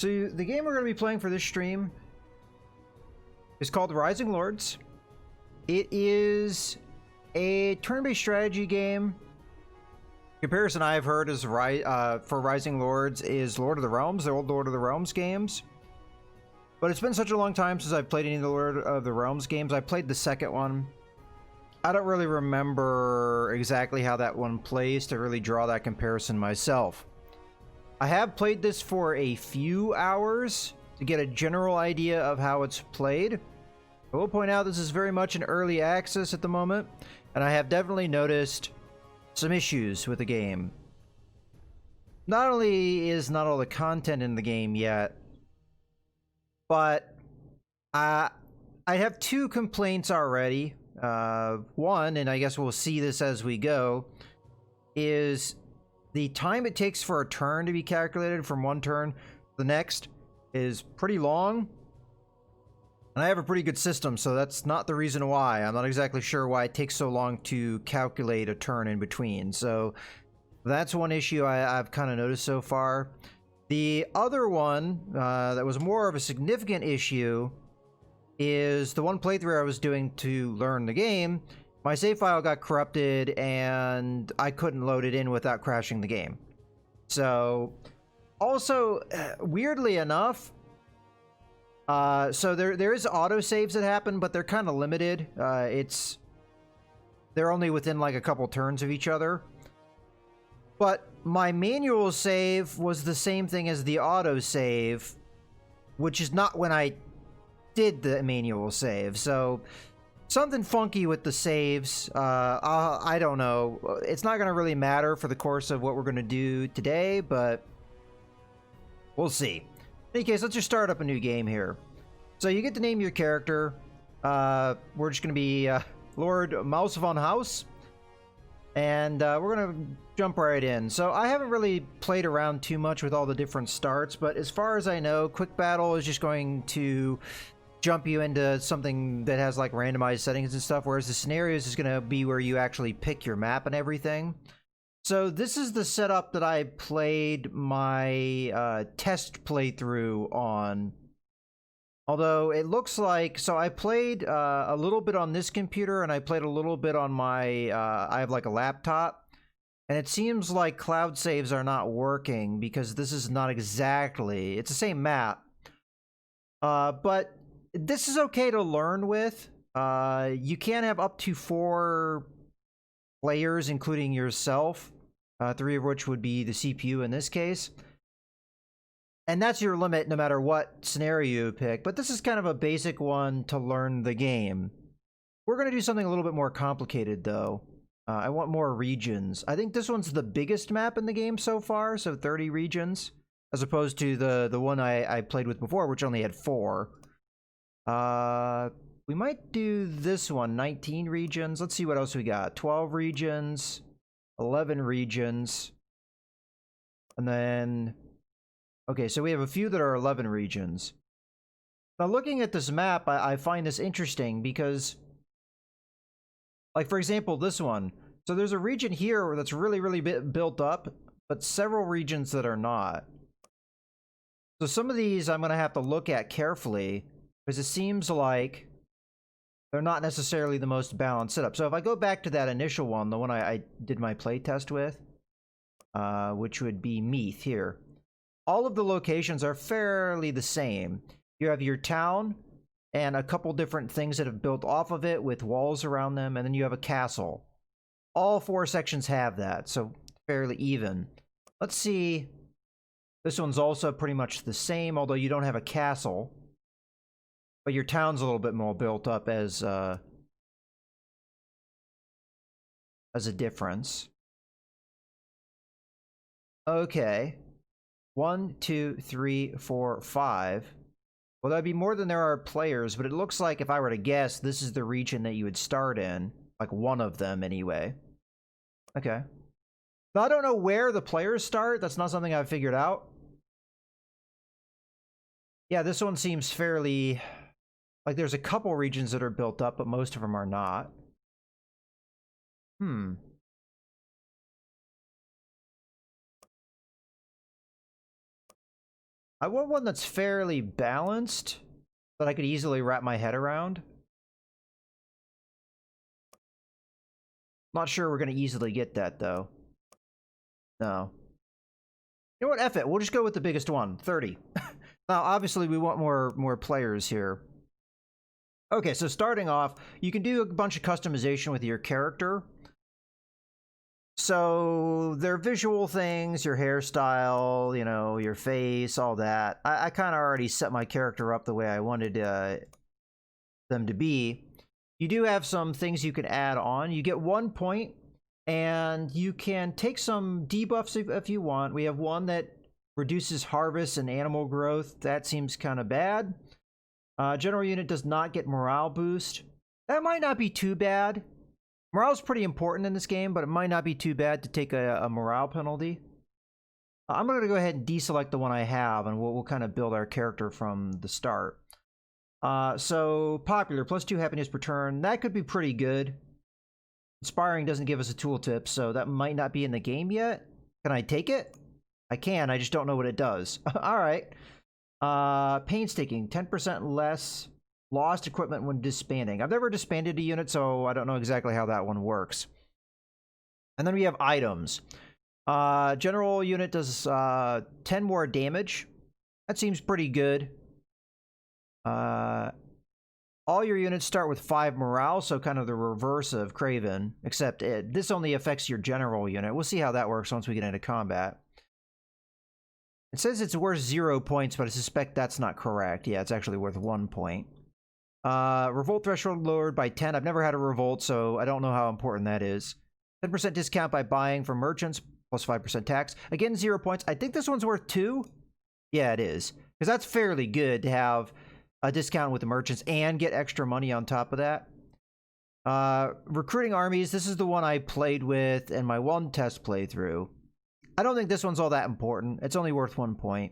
So the game we're going to be playing for this stream is called Rising Lords. It is a turn-based strategy game. Comparison I've heard is for Rising Lords is Lord of the Realms, the old Lord of the Realms games. But it's been such a long time since I've played any of the Lord of the Realms games. I played the second one. I don't really remember exactly how that one plays to really draw that comparison myself. I have played this for a few hours to get a general idea of how it's played. I will point out this is very much in early access at the moment, and I have definitely noticed some issues with the game. Not only is not all the content in the game yet, but I have two complaints already. One, and I guess we'll see this as we go, is the time it takes for a turn to be calculated from one turn to the next is pretty long. And I have a pretty good system, so that's not the reason why. I'm not exactly sure why it takes so long to calculate a turn in between. So that's one issue I've kind of noticed so far. The other one that was more of a significant issue is the one playthrough I was doing to learn the game. My save file got corrupted and I couldn't load it in without crashing the game. So, also, weirdly enough, so there is auto saves that happen, but they're kind of limited. They're only within like a couple turns of each other. But my manual save was the same thing as the auto save, which is not when I did the manual save. So something funky with the saves. I don't know. It's not going to really matter for the course of what we're going to do today, but we'll see. In any case, let's just start up a new game here. So you get to name your character. We're just going to be Lord Mouse von House. And we're going to jump right in. So I haven't really played around too much with all the different starts, but as far as I know, Quick Battle is just going to jump you into something that has like randomized settings and stuff, whereas the scenarios is going to be where you actually pick your map and everything. So this is the setup that I played my test playthrough on. Although it looks like, so I played a little bit on this computer and I played a little bit on my, I have like a laptop. And it seems like cloud saves are not working because this is not exactly, it's the same map. But this is okay to learn with. You can have up to 4 players, including yourself, 3 of which would be the CPU in this case. And that's your limit no matter what scenario you pick. But this is kind of a basic one to learn the game. We're going to do something a little bit more complicated, though. I want more regions. I think this one's the biggest map in the game so far, so 30 regions, as opposed to the one I played with before, which only had 4. We might do this one, 19 regions. Let's see what else we got. 12 regions, 11 regions, and then... Okay, so we have a few that are 11 regions. Now, looking at this map, I find this interesting because, like, for example, this one. So there's a region here that's really built up, but several regions that are not. So some of these I'm going to have to look at carefully because it seems like they're not necessarily the most balanced setup. So if I go back to that initial one, the one I did my playtest with, which would be Meath here. All of the locations are fairly the same. You have your town and a couple different things that have built off of it with walls around them, and then you have a castle. All 4 sections have that, so fairly even. Let's see. This one's also pretty much the same, although you don't have a castle. But your town's a little bit more built up as a difference. Okay. 1, 2, 3, 4, 5. Well, that'd be more than there are players, but it looks like if I were to guess, this is the region that you would start in. Like one of them, anyway. Okay. Now, I don't know where the players start. That's not something I've figured out. Yeah, this one seems fairly... Like, there's a couple regions that are built up, but most of them are not. I want one that's fairly balanced, that I could easily wrap my head around. Not sure we're going to easily get that, though. No. You know what? F it. We'll just go with the biggest one, 30. Now, obviously, we want more players here. Okay, so starting off, you can do a bunch of customization with your character. So, their visual things, your hairstyle, you know, your face, all that. I kind of already set my character up the way I wanted them to be. You do have some things you can add on. You get 1 point, and you can take some debuffs if you want. We have one that reduces harvest and animal growth. That seems kind of bad. General unit does not get morale boost. That might not be too bad. Morale is pretty important in this game, but it might not be too bad to take a morale penalty. I'm going to go ahead and deselect the one I have, and we'll kind of build our character from the start. So, popular, +2 happiness per turn. That could be pretty good. Inspiring doesn't give us a tooltip, so that might not be in the game yet. Can I take it? I can, I just don't know what it does. Alright. Painstaking, 10% less lost equipment when disbanding. I've never disbanded a unit, so I don't know exactly how that one works. And then we have items. General unit does 10 more damage. That seems pretty good. All your units start with 5 morale, so kind of the reverse of Craven, except this only affects your general unit. We'll see how that works once we get into combat. It says it's worth 0 points, but I suspect that's not correct. Yeah, it's actually worth 1 point. Revolt threshold lowered by 10. I've never had a revolt, so I don't know how important that is. 10% discount by buying from merchants, plus 5% tax. Again, 0 points. I think this one's worth 2. Yeah, it is. Because that's fairly good to have a discount with the merchants and get extra money on top of that. Recruiting armies. This is the one I played with in my one test playthrough. I don't think this one's all that important. It's only worth 1 point.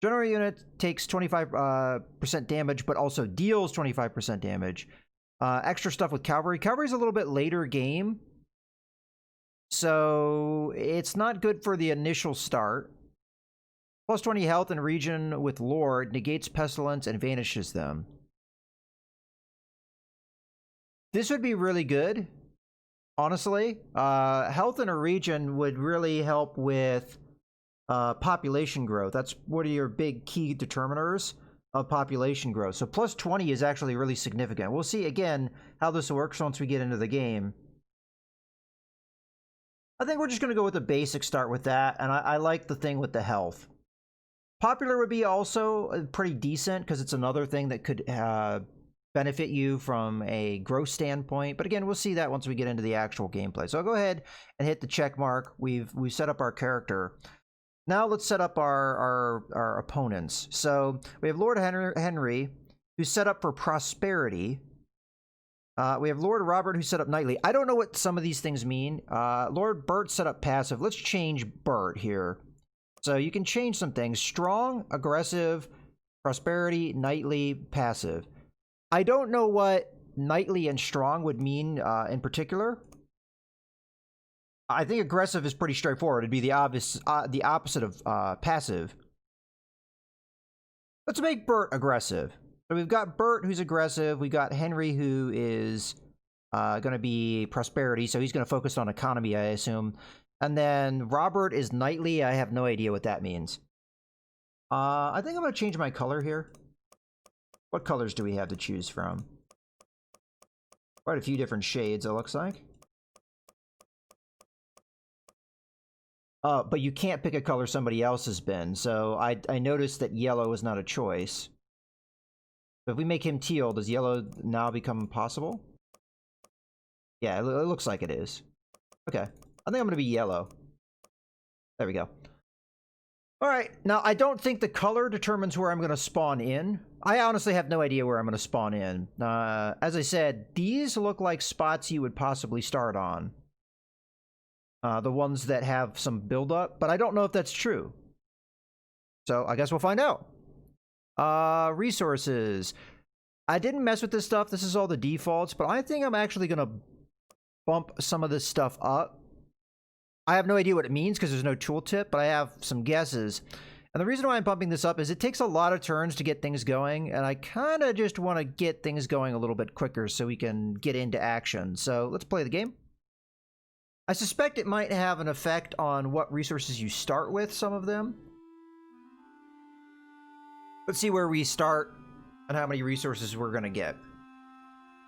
General unit takes 25% damage, but also deals 25% damage. Extra stuff with cavalry. Cavalry's a little bit later game, so it's not good for the initial start. Plus 20 health in region with Lord, negates pestilence and vanishes them. This would be really good, honestly. Health in a region would really help with population growth. That's one of your big key determiners of population growth. So plus 20 is actually really significant. We'll see again how this works once we get into the game. I think we're just going to go with the basic start with that, and I like the thing with the health. Popular would be also pretty decent because it's another thing that could benefit you from a growth standpoint. But again, we'll see that once we get into the actual gameplay. So I'll go ahead and hit the check mark. We've set up our character. Now let's set up our opponents. So we have Lord Henry, who's set up for prosperity. We have Lord Robert, who's set up knightly. I don't know what some of these things mean. Lord Bert set up passive. Let's change Bert here. So you can change some things. Strong, aggressive, prosperity, knightly, passive. I don't know what knightly and strong would mean in particular. I think aggressive is pretty straightforward. It'd be the opposite of passive. Let's make Bert aggressive. So we've got Bert, who's aggressive. We've got Henry, who is going to be prosperity. So he's going to focus on economy, I assume. And then Robert is knightly. I have no idea what that means. I think I'm going to change my color here. What colors do we have to choose from? Quite a few different shades, it looks like. But you can't pick a color somebody else has been. So I noticed that yellow is not a choice. So if we make him teal, does yellow now become possible? Yeah, it looks like it is. Okay. I think I'm going to be yellow. There we go. Alright, now I don't think the color determines where I'm going to spawn in. I honestly have no idea where I'm going to spawn in. As I said, these look like spots you would possibly start on. The ones that have some build-up, but I don't know if that's true. So I guess we'll find out. Resources. I didn't mess with this stuff. This is all the defaults, but I think I'm actually going to bump some of this stuff up. I have no idea what it means because there's no tooltip, but I have some guesses. And the reason why I'm bumping this up is it takes a lot of turns to get things going, and I kind of just want to get things going a little bit quicker so we can get into action. So let's play the game. I suspect it might have an effect on what resources you start with, some of them. Let's see where we start and how many resources we're going to get.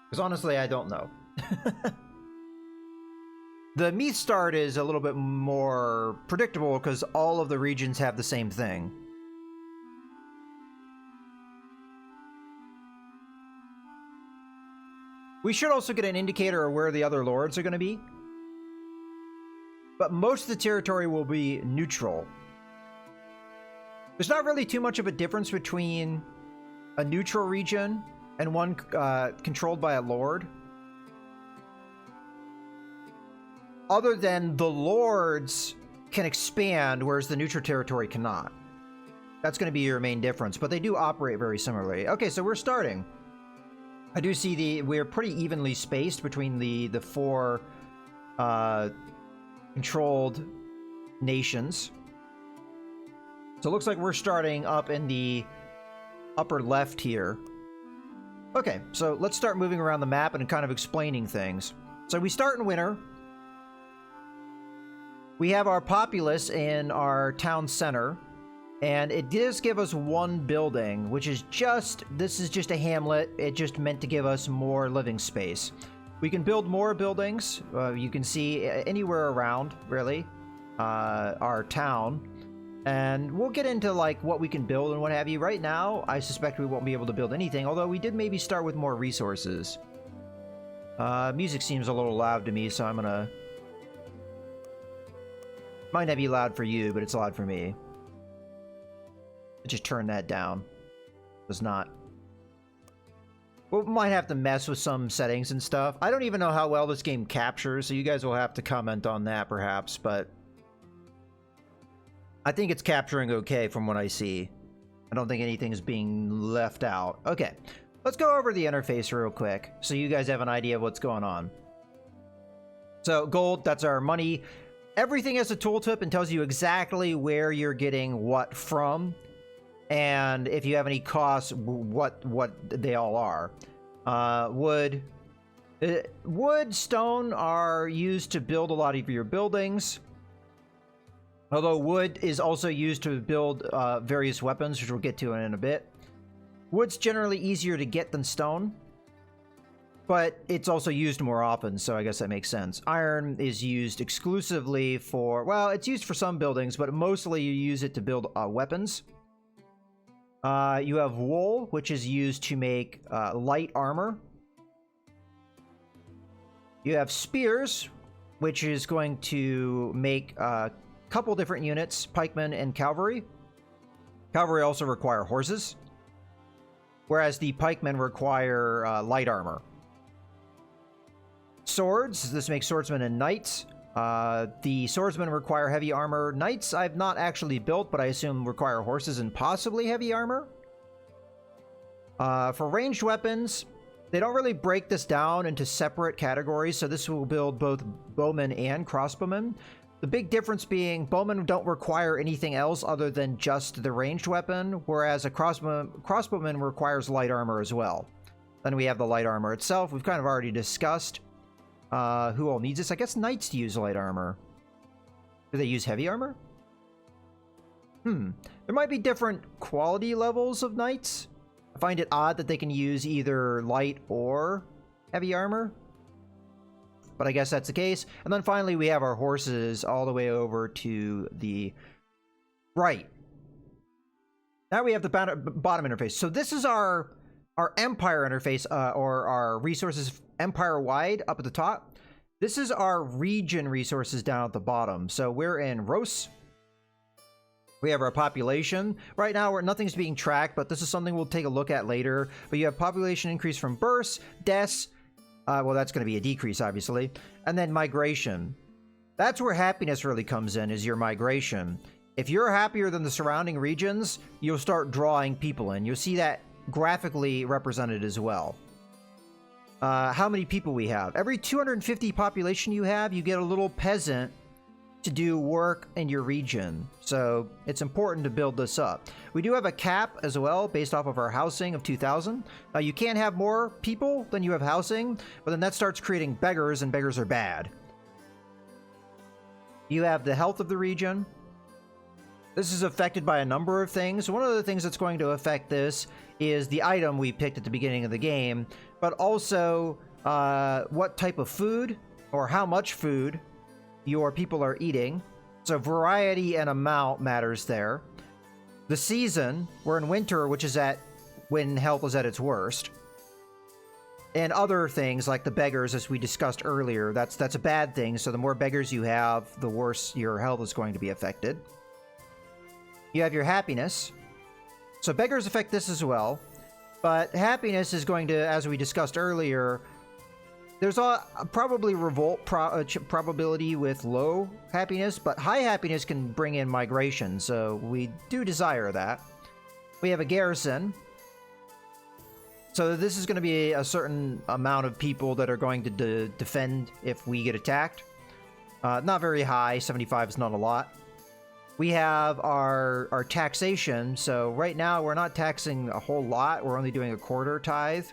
Because honestly, I don't know. The Meath start is a little bit more predictable because all of the regions have the same thing. We should also get an indicator of where the other lords are going to be. But most of the territory will be neutral. There's not really too much of a difference between a neutral region and one controlled by a lord. Other than the lords can expand, whereas the neutral territory cannot. That's going to be your main difference, but they do operate very similarly. Okay, so we're starting. I do see we're pretty evenly spaced between the four controlled nations. So it looks like we're starting up in the upper left here. Okay, so let's start moving around the map and kind of explaining things. So we start in winter. We have our populace in our town center, and it does give us one building, which is this is just a hamlet. It just meant to give us more living space. We can build more buildings. You can see anywhere around, really, our town. And we'll get into like what we can build and what have you. Right now, I suspect we won't be able to build anything, although we did maybe start with more resources. Music seems a little loud to me, so I'm gonna... Might not be loud for you, but it's loud for me. Just turn that down. It's not. We might have to mess with some settings and stuff. I don't even know how well this game captures, so you guys will have to comment on that perhaps, but I think it's capturing okay from what I see. I don't think anything is being left out. Okay, let's go over the interface real quick so you guys have an idea of what's going on. So gold, that's our money. Everything has a tooltip and tells you exactly where you're getting what from, and if you have any costs, what they all are. Wood, stone are used to build a lot of your buildings. Although wood is also used to build various weapons, which we'll get to in a bit. Wood's generally easier to get than stone, but it's also used more often, so I guess that makes sense. Iron is used exclusively for, well, it's used for some buildings, but mostly you use it to build weapons. You have wool, which is used to make light armor. You have spears, which is going to make a couple different units, pikemen and cavalry. Cavalry also require horses, whereas the pikemen require light armor. Swords, this makes swordsmen and knights. The swordsmen require heavy armor. Knights I've not actually built, but I assume require horses and possibly heavy armor. For ranged weapons, they don't really break this down into separate categories, so this will build both bowmen and crossbowmen. The big difference being bowmen don't require anything else other than just the ranged weapon, whereas a crossbowman requires light armor as well. Then we have the light armor itself. We've kind of already discussed who all needs this. I guess knights use light armor. Do they use heavy armor? There might be different quality levels of knights. I find it odd that they can use either light or heavy armor, but I guess that's the case. And then finally we have our horses all the way over to the right. Now we have the bottom interface. So this is our empire interface, or our resources empire-wide up at the top. This is our region resources down at the bottom. So we're in Rose. We have our population. Right now, nothing's being tracked, but this is something we'll take a look at later. But you have population increase from births, deaths. Well, that's going to be a decrease, obviously. And then migration. That's where happiness really comes in, is your migration. If you're happier than the surrounding regions, you'll start drawing people in. You'll see that graphically represented as well. How many people we have. Every 250 population you have, you get a little peasant to do work in your region. So it's important to build this up. We do have a cap as well based off of our housing of 2,000. You can't have more people than you have housing, but then that starts creating beggars, and beggars are bad. You have the health of the region. This is affected by a number of things. One of the things that's going to affect this is the item we picked at the beginning of the game, but also what type of food or how much food your people are eating. So variety and amount matters there. The season, we're in winter, which is when health is at its worst. And other things like the beggars, as we discussed earlier, that's a bad thing. So the more beggars you have, the worse your health is going to be affected. You have your happiness. So beggars affect this as well. But happiness is going to, as we discussed earlier, there's probably revolt probability with low happiness, but high happiness can bring in migration, so we do desire that. We have a garrison. So this is going to be a certain amount of people that are going to defend if we get attacked. Not very high, 75 is not a lot. We have our taxation, so right now we're not taxing a whole lot, we're only doing a quarter tithe.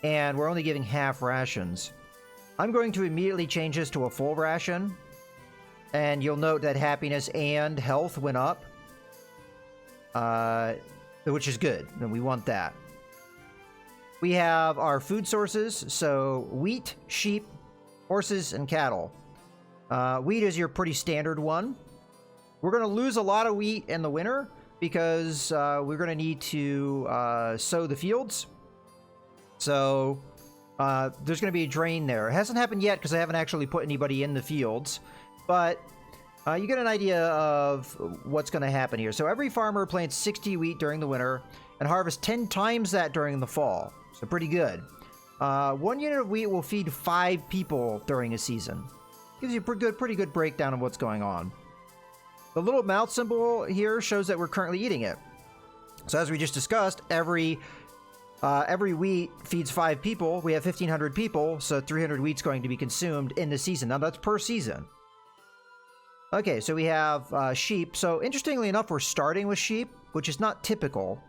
And we're only giving half rations. I'm going to immediately change this to a full ration. And you'll note that happiness and health went up. Which is good, and we want that. We have our food sources, so wheat, sheep, horses, and cattle. Wheat is your pretty standard one. We're going to lose a lot of wheat in the winter because we're going to need to sow the fields. So, there's going to be a drain there. It hasn't happened yet because I haven't actually put anybody in the fields. But, you get an idea of what's going to happen here. So, every farmer plants 60 wheat during the winter and harvests 10 times that during the fall. So, pretty good. 1 unit of wheat will feed 5 people during a season. Gives you a pretty good breakdown of what's going on. The little mouth symbol here shows that we're currently eating it. So, as we just discussed, every wheat feeds 5 people. We have 1,500 people, so 300 wheat's going to be consumed in the season. Now, that's per season. Okay, so we have sheep. So, interestingly enough, we're starting with sheep, which is not typical.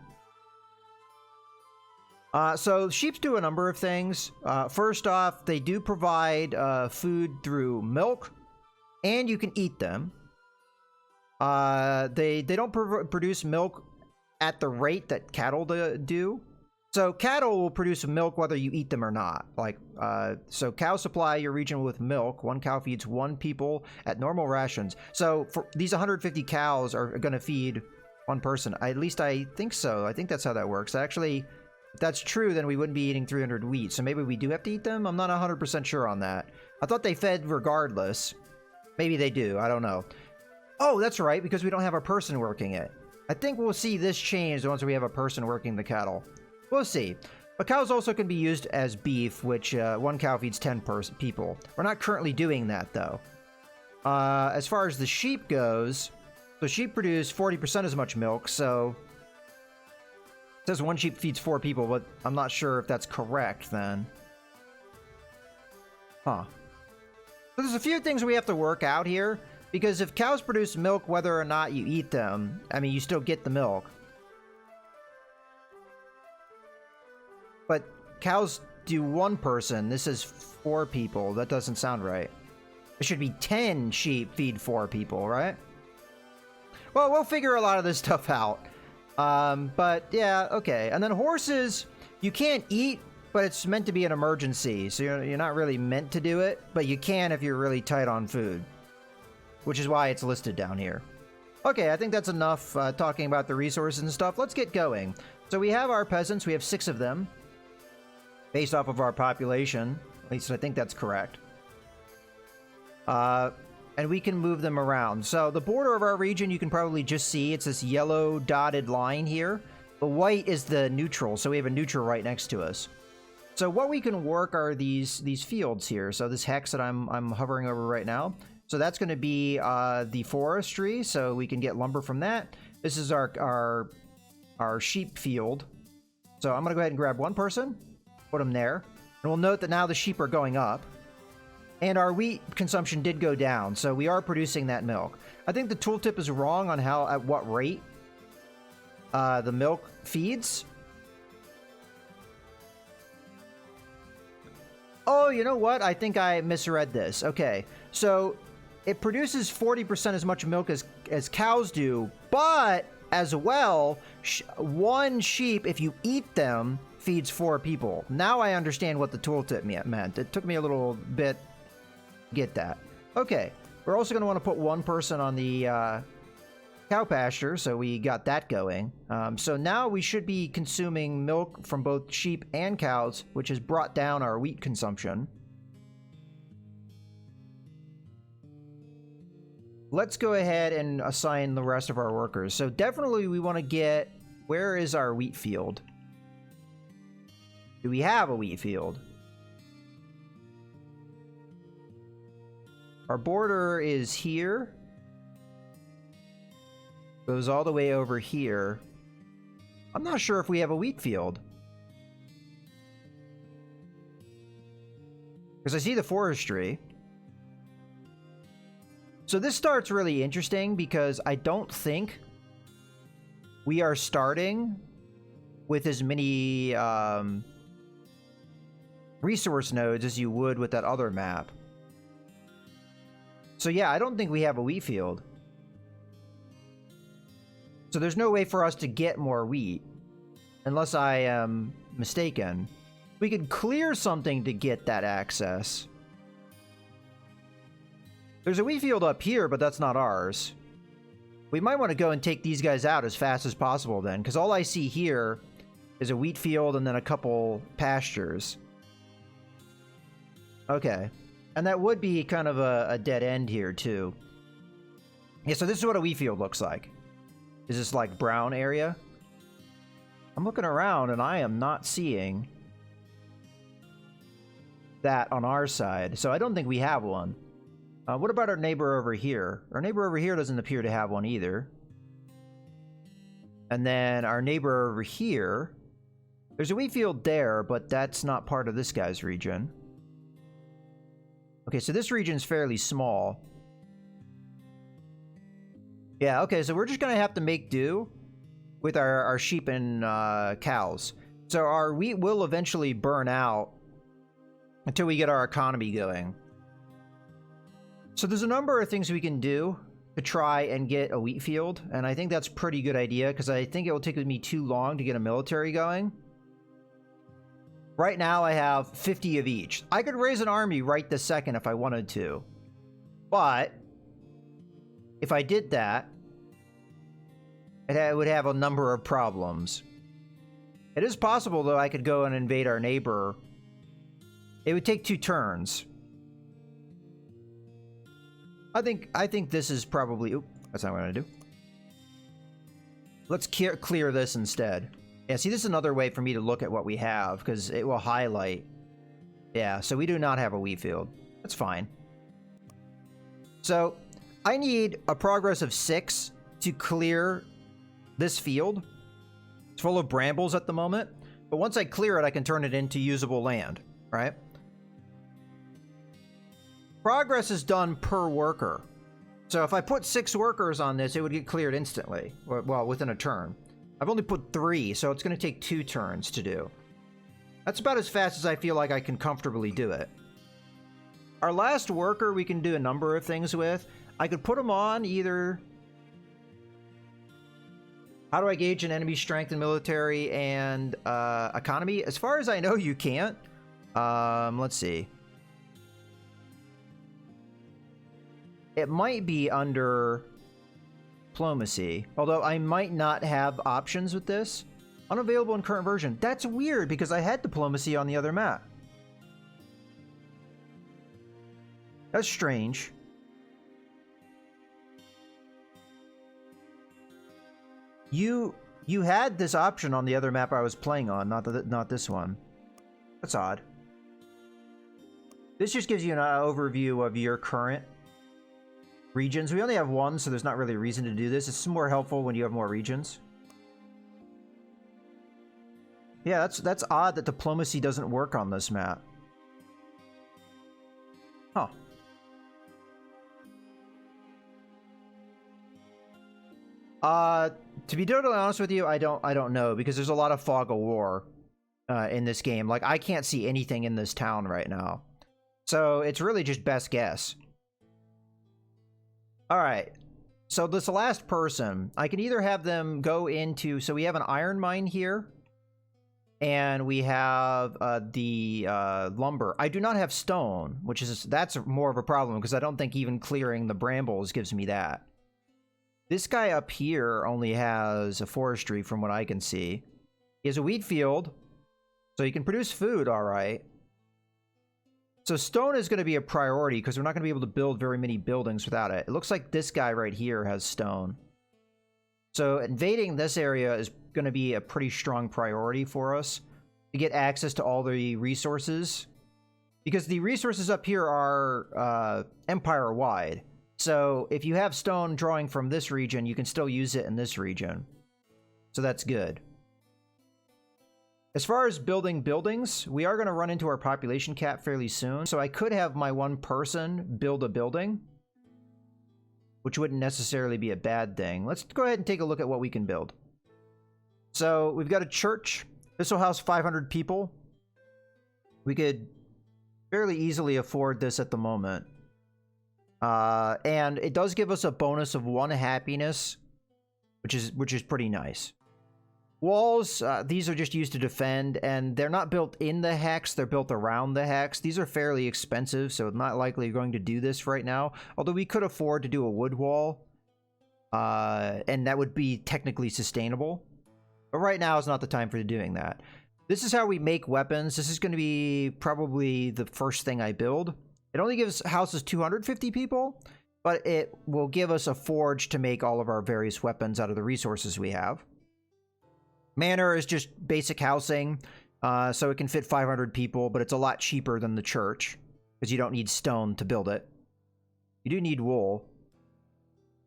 So, sheep do a number of things. First off, they do provide food through milk, and you can eat them. They don't produce milk at the rate that cattle do. So cattle will produce milk whether you eat them or not. So cows supply your region with milk. 1 cow feeds 1 people at normal rations. So for these 150 cows are going to feed 1 person. At least I think so. I think that's how that works. Actually, if that's true, then we wouldn't be eating 300 wheat. So maybe we do have to eat them? I'm not 100% sure on that. I thought they fed regardless. Maybe they do. I don't know. Oh, that's right, because we don't have a person working it. I think we'll see this change once we have a person working the cattle. We'll see. But cows also can be used as beef, which 1 cow feeds 10 people. We're not currently doing that, though. As far as the sheep goes, so sheep produce 40% as much milk, so it says 1 sheep feeds 4 people, but I'm not sure if that's correct, then. Huh. So there's a few things we have to work out here, because if cows produce milk whether or not you eat them, I mean, you still get the milk. But cows do 1 person. This is 4 people. That doesn't sound right. It should be 10 sheep feed 4 people, right? Well, we'll figure a lot of this stuff out. But yeah, okay. And then horses, you can't eat, but it's meant to be an emergency. So you're not really meant to do it, but you can if you're really tight on food. Which is why it's listed down here. Okay, I think that's enough talking about the resources and stuff. Let's get going. So we have our peasants. We have 6 of them. Based off of our population. At least I think that's correct. And we can move them around. So the border of our region, you can probably just see. It's this yellow dotted line here. The white is the neutral, so we have a neutral right next to us. So what we can work are these fields here. So this hex that I'm hovering over right now. So that's going to be the forestry, so we can get lumber from that. This is our sheep field. So I'm going to go ahead and grab 1 person. Put them there. And we'll note that now the sheep are going up. And our wheat consumption did go down, so we are producing that milk. I think the tooltip is wrong on at what rate the milk feeds. Oh, you know what? I think I misread this. Okay, so it produces 40% as much milk as cows do, but as well, one sheep, if you eat them, feeds 4 people. Now I understand what the tooltip meant. It took me a little bit to get that. Okay, we're also going to want to put 1 person on the cow pasture, so we got that going. So now we should be consuming milk from both sheep and cows, which has brought down our wheat consumption. Let's go ahead and assign the rest of our workers. So definitely we want to get, where is our wheat field? Do we have a wheat field? Our border is here. Goes all the way over here. I'm not sure if we have a wheat field. Because I see the forestry. So this starts really interesting because I don't think we are starting with as many resource nodes as you would with that other map. So yeah, I don't think we have a wheat field. So there's no way for us to get more wheat, unless I am mistaken. We could clear something to get that access. There's a wheat field up here, but that's not ours. We might want to go and take these guys out as fast as possible then, because all I see here is a wheat field and then a couple pastures. Okay. And that would be kind of a dead end here, too. Yeah, so this is what a wheat field looks like. Is this like brown area? I'm looking around and I am not seeing that on our side, so I don't think we have one. What about our neighbor over here? Our neighbor over here doesn't appear to have one either. And then our neighbor over here, there's a wheat field there, but that's not part of this guy's region. Okay, so this region's fairly small. Yeah, okay, so we're just gonna have to make do with our sheep and cows. So our wheat will eventually burn out until we get our economy going. So there's a number of things we can do to try and get a wheat field, and I think that's a pretty good idea because I think it will take me too long to get a military going. Right now I have 50 of each. I could raise an army right this second if I wanted to. But if I did that, it would have a number of problems. It is possible, though, I could go and invade our neighbor. It would take 2 turns. I think this is probably... Oop, that's not what I'm going to do. Let's clear this instead. Yeah, see, this is another way for me to look at what we have, because it will highlight. Yeah, so we do not have a wheat field. That's fine. So, I need a progress of 6 to clear this field. It's full of brambles at the moment, but once I clear it, I can turn it into usable land, right? Progress is done per worker. So if I put 6 workers on this, it would get cleared instantly. Well, within a turn. I've only put 3, so it's going to take 2 turns to do. That's about as fast as I feel like I can comfortably do it. Our last worker we can do a number of things with. I could put him on either... How do I gauge an enemy's strength in military and economy? As far as I know, you can't. Let's see. It might be under diplomacy, although I might not have options with this. Unavailable in current version. That's weird because I had diplomacy on the other map. That's strange. You had this option on the other map I was playing on, not this one. That's odd. This just gives you an overview of your current regions. We only have 1, so there's not really a reason to do this. It's more helpful when you have more regions. Yeah, that's odd that diplomacy doesn't work on this map. Huh. To be totally honest with you, I don't know, because there's a lot of fog of war in this game. Like, I can't see anything in this town right now. So it's really just best guess. Alright. So this last person, I can either have them go into... So we have an iron mine here. And we have the lumber. I do not have stone, which is... That's more of a problem, because I don't think even clearing the brambles gives me that. This guy up here only has a forestry from what I can see. He has a wheat field, so he can produce food, alright. So stone is going to be a priority, because we're not going to be able to build very many buildings without it. It looks like this guy right here has stone. So invading this area is going to be a pretty strong priority for us to get access to all the resources. Because the resources up here are empire-wide. So if you have stone drawing from this region, you can still use it in this region. So that's good. As far as building buildings, we are going to run into our population cap fairly soon. So I could have my one person build a building, which wouldn't necessarily be a bad thing. Let's go ahead and take a look at what we can build. So we've got a church. This will house 500 people. We could fairly easily afford this at the moment. And it does give us a bonus of 1 happiness, which is pretty nice. Walls, these are just used to defend, and they're not built in the hex, they're built around the hex. These are fairly expensive, so not likely going to do this right now. Although we could afford to do a wood wall, and that would be technically sustainable. But right now is not the time for doing that. This is how we make weapons. This is going to be probably the first thing I build. It only houses 250 people, but it will give us a forge to make all of our various weapons out of the resources we have. Manor is just basic housing, so it can fit 500 people, but it's a lot cheaper than the church, because you don't need stone to build it. You do need wool,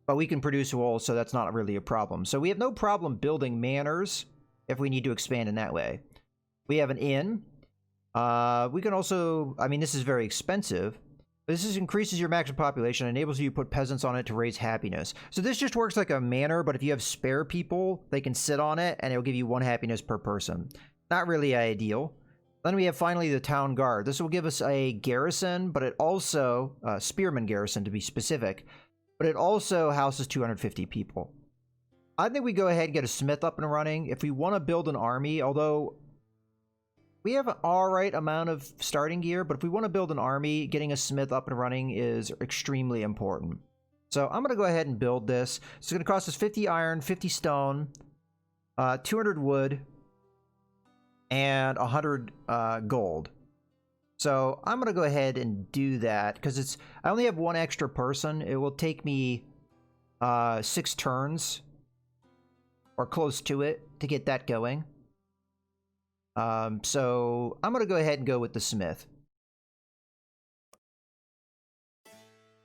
but we can produce wool, so that's not really a problem. So we have no problem building manors if we need to expand in that way. We have an inn. We can also, I mean, this is very expensive. This increases your maximum population, enables you to put peasants on it to raise happiness. So this just works like a manor, but if you have spare people, they can sit on it, and it'll give you 1 happiness per person. Not really ideal. Then we have finally the town guard. This will give us a garrison, but it also, spearman garrison to be specific, but it also houses 250 people. I think we go ahead and get a smith up and running. If we want to build an army, although... we have an alright amount of starting gear, but if we want to build an army, getting a smith up and running is extremely important. So I'm going to go ahead and build this. It's going to cost us 50 iron, 50 stone, 200 wood, and 100 gold. So I'm going to go ahead and do that, because I only have 1 extra person. It will take me 6 turns, or close to it, to get that going. So I'm going to go ahead and go with the smith.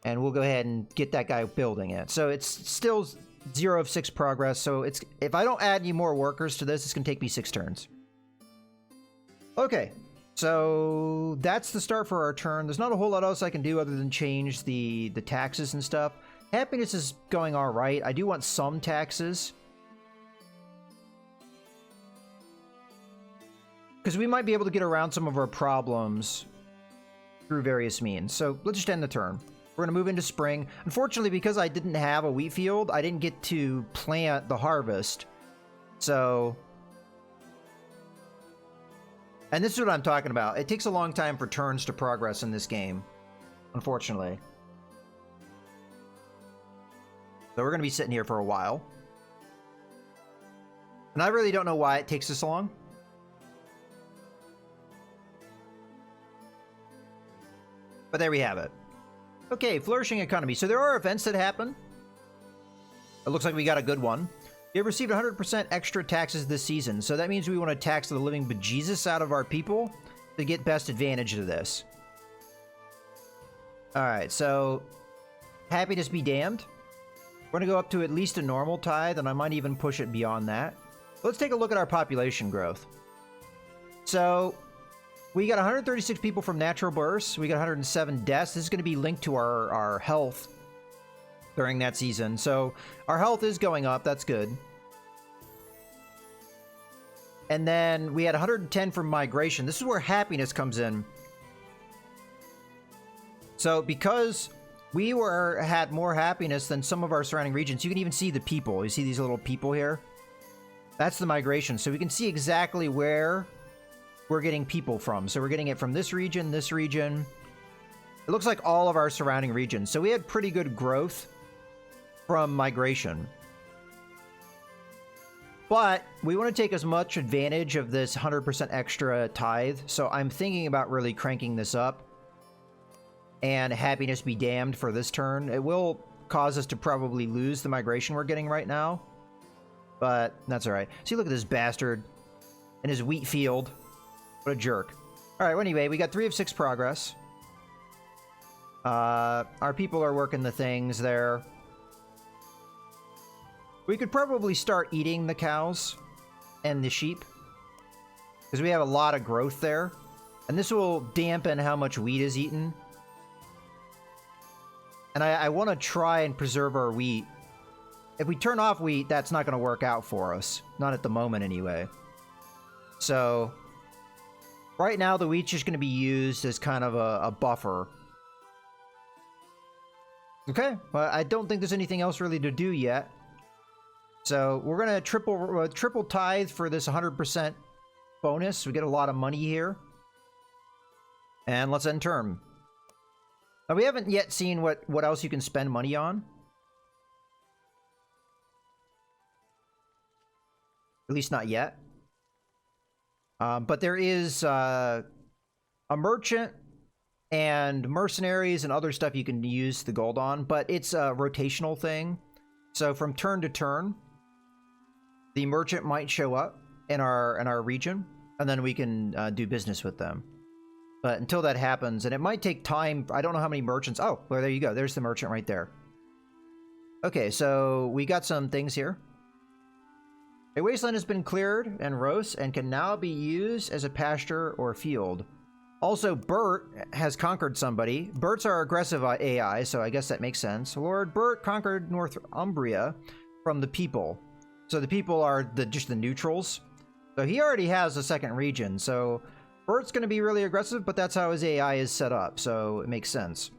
And we'll go ahead and get that guy building it. So it's still 0 of 6 progress. So if I don't add any more workers to this, it's going to take me 6 turns. Okay. So that's the start for our turn. There's not a whole lot else I can do other than change the taxes and stuff. Happiness is going all right. I do want some taxes, because we might be able to get around some of our problems through various means. So let's just end the turn. We're going to move into spring. Unfortunately, because I didn't have a wheat field, I didn't get to plant the harvest. So... and this is what I'm talking about. It takes a long time for turns to progress in this game, unfortunately. So we're going to be sitting here for a while. And I really don't know why it takes this long. But there we have it. Okay, Flourishing Economy. So there are events that happen. It looks like we got a good one. We have received 100% extra taxes this season. So that means we want to tax the living bejesus out of our people to get best advantage of this. Alright, so... happiness be damned. We're going to go up to at least a normal tithe, and I might even push it beyond that. Let's take a look at our population growth. So... We got 136 people from natural births. We got 107 deaths. This is going to be linked to our health during that season. So our health is going up. That's good. And then we had 110 from migration. This is where happiness comes in. So because we had more happiness than some of our surrounding regions, you can even see the people. You see these little people here? That's the migration. So we can see exactly where we're getting people from. So we're getting it from this region, this region. It looks like all of our surrounding regions. So we had pretty good growth from migration. But we want to take as much advantage of this 100% extra tithe. So I'm thinking about really cranking this up. And happiness be damned for this turn. It will cause us to probably lose the migration we're getting right now. But that's alright. See, look at this bastard in his wheat field. What a jerk. Alright, well, anyway, we got 3 of 6 progress. Our people are working the things there. We could probably start eating the cows and the sheep, because we have a lot of growth there. And this will dampen how much wheat is eaten. And I want to try and preserve our wheat. If we turn off wheat, that's not going to work out for us. Not at the moment, anyway. So, right now, the wheat's just going to be used as kind of a buffer. Okay, well, I don't think there's anything else really to do yet. So, we're going to triple tithe for this 100% bonus. We get a lot of money here. And let's end turn. Now, we haven't yet seen what else you can spend money on. At least not yet. But there is a merchant and mercenaries and other stuff you can use the gold on. But it's a rotational thing. So from turn to turn, the merchant might show up in our region. And then we can do business with them. But until that happens, and it might take time. I don't know how many merchants. Oh, well, there you go. There's the merchant right there. Okay, so we got some things here. A wasteland has been cleared and roast and can now be used as a pasture or field. Also, Bert has conquered somebody. Bert's our aggressive AI, so I guess that makes sense. Lord Bert conquered Northumbria from the people. So the people are just the neutrals. So he already has a second region, so Bert's going to be really aggressive, but that's how his AI is set up, so it makes sense.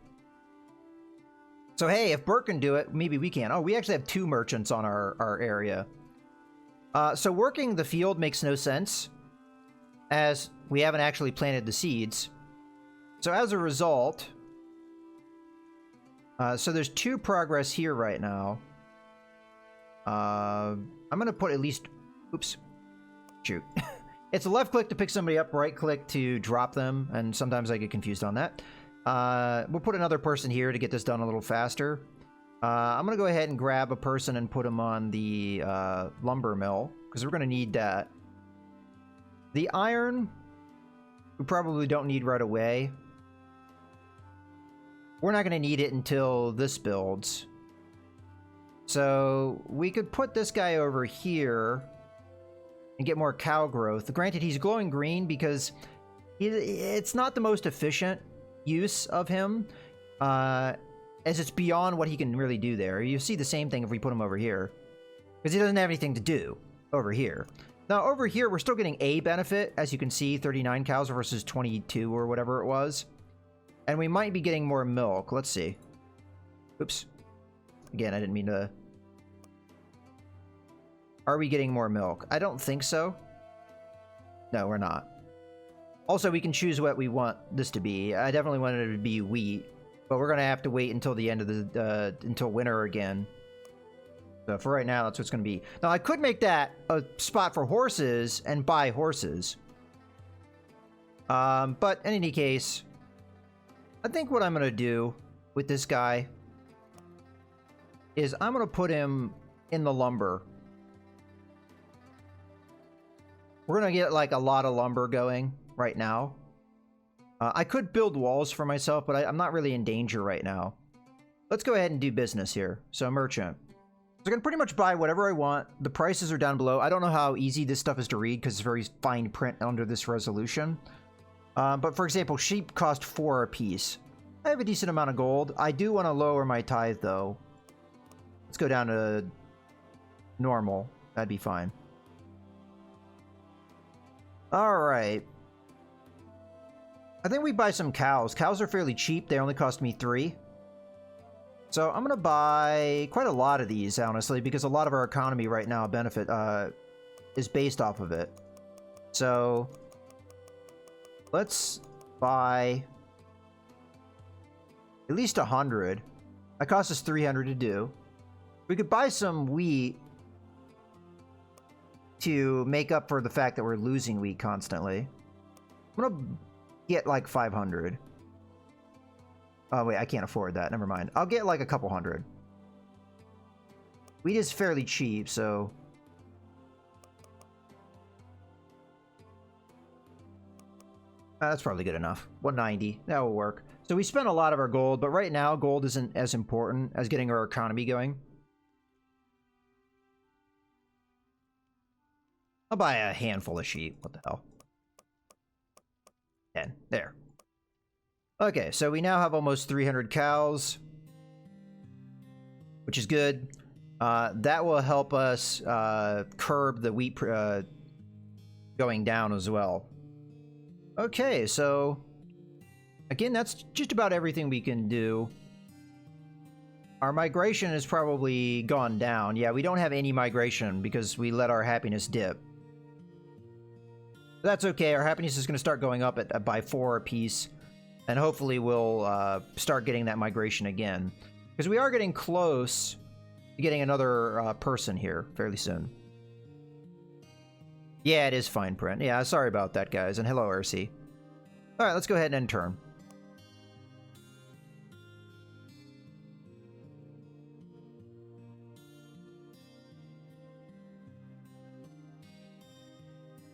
So hey, if Bert can do it, maybe we can. Oh, we actually have 2 merchants on our area. So working the field makes no sense, as we haven't actually planted the seeds. So as a result, so there's 2 progress here right now. I'm going to put at least... Oops. Shoot. It's a left click to pick somebody up, right click to drop them, and sometimes I get confused on that. We'll put another person here to get this done a little faster. I'm going to go ahead and grab a person and put him on the lumber mill, because we're going to need that. The iron, we probably don't need right away. We're not going to need it until this builds. So we could put this guy over here and get more cow growth. Granted, he's glowing green because it's not the most efficient use of him, as it's beyond what he can really do there. You see the same thing if we put him over here, because he doesn't have anything to do over here. Now, over here, we're still getting a benefit. As you can see, 39 cows versus 22 or whatever it was. And we might be getting more milk. Let's see. Oops. Again, I didn't mean to... Are we getting more milk? I don't think so. No, we're not. Also, we can choose what we want this to be. I definitely wanted it to be wheat, but we're going to have to wait until the end of the... until winter again. So for right now, that's what's going to be. Now, I could make that a spot for horses and buy horses. But in any case, I think what I'm going to do with this guy is I'm going to put him in the lumber. We're going to get like a lot of lumber going right now. I could build walls for myself, but I'm not really in danger right now. Let's go ahead and do business here. So merchant. So I can pretty much buy whatever I want. The prices are down below. I don't know how easy this stuff is to read because it's very fine print under this resolution. But for example, sheep cost 4 apiece. I have a decent amount of gold. I do want to lower my tithe, though. Let's go down to normal. That'd be fine. Alright. I think we buy some cows. Cows are fairly cheap. They only cost me 3. So I'm going to buy quite a lot of these, honestly, because a lot of our economy right now is based off of it. So let's buy at least 100. That costs us 300 to do. We could buy some wheat to make up for the fact that we're losing wheat constantly. I'm gonna get like 500. Oh wait, I can't afford that. Never mind. I'll get like a couple hundred. Wheat is fairly cheap, so that's probably good enough. 190. That will work. So we spent a lot of our gold, but right now gold isn't as important as getting our economy going. I'll buy a handful of sheep. What the hell? 10. There. Okay, so we now have almost 300 cows, which is good. That will help us curb the wheat going down as well. Okay, so again, that's just about everything we can do. Our migration has probably gone down. Yeah, we don't have any migration because we let our happiness dip. That's okay. Our happiness is going to start going up by 4 apiece. And hopefully we'll start getting that migration again. Because we are getting close to getting another person here fairly soon. Yeah, it is fine print. Yeah, sorry about that, guys. And hello, RC. Alright, let's go ahead and end turn.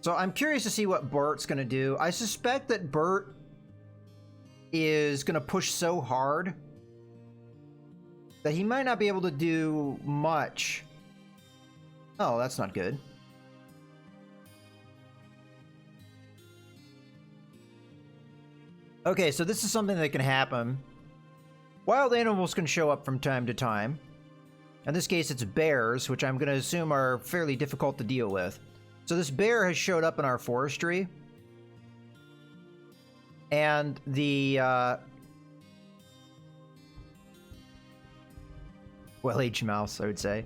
So I'm curious to see what Bert's going to do. I suspect that Bert is going to push so hard that he might not be able to do much. Oh, that's not good. Okay, so this is something that can happen. Wild animals can show up from time to time. In this case, it's bears, which I'm going to assume are fairly difficult to deal with. So this bear has showed up in our forestry. And the well-aged mouse, I would say.